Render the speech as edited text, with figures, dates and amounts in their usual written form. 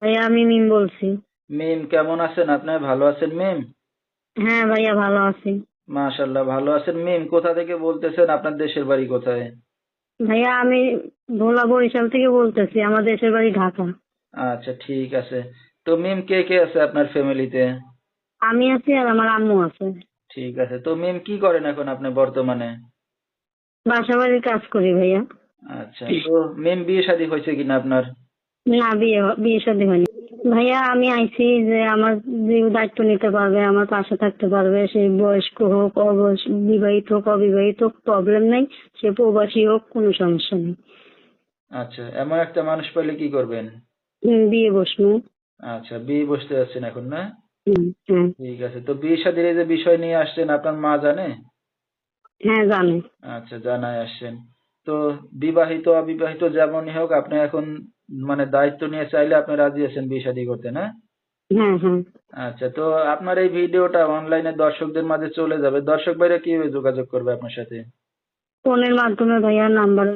ভাইয়া আমি মিম বলছি। মিম, কেমন আছেন আপনি? ভালো আছেন মিম? হ্যাঁ ভাইয়া ভালো আছি। মাশাল্লাহ, ভালো আছেন মিম। কোথা থেকে বলতেছেন? আপনার দেশের বাড়ি কোথায়? ভাইয়া আমি ভোলা বরিশাল থেকে বলতেছি, আমার দেশের বাড়ি ঢাকা। আচ্ছা, ঠিক আছে। তো মিম, কে কে আছে আপনার ফ্যামিলিতে? আমি আছি আর আমার আম্মু আছে। ঠিক আছে। তো মিম, কি করেন এখন আপনি বর্তমানে? বাসা বাড়ির কাজ করি ভাইয়া। আচ্ছা, তো মিম, বিয়ে শাদী হয়েছে কিনা আপনার? না, বিয়ে শাদী হয়নি। ভাইয়া আমি আইছি যে আমার যে দায়িত্ব নিতে পারবে, আমার পাশে থাকতে পারবে, সে বয়স্ক হোক, বিবাহিত হোক, অবিবাহিত হোক, প্রবলেম নেই। সে প্রবাসী হোক, কোনো সমস্যা নেই। আচ্ছা, এমন একটা মানুষ পেলে কি করবেন? বিয়ে বসবো। আচ্ছা, বিয়ে বসতে যাচ্ছেন এখন, না? হ্যাঁ। ঠিক আছে। তো বিয়ে শাদীর এই যে বিষয় নিয়ে আসছেন, আপনার মা জানে? হ্যাঁ জানে। আচ্ছা, জানায় আসছেন। তো বিবাহিত অবিবাহিত যেমনই হোক, আপনি এখন মানে দায়িত্ব নিয়ে চাইলে আপনি রাজি আছেন বিয়ে শাদী করতে, না? হ্যাঁ হ্যাঁ। আচ্ছা, তো আপনার এই ভিডিওটা অনলাইনে দর্শকদের মাঝে চলে যাবে। দর্শক ভাইরা কিভাবে যোগাযোগ করবে আপনার সাথে? ফোনের মাধ্যমে ভাইয়া নাম্বার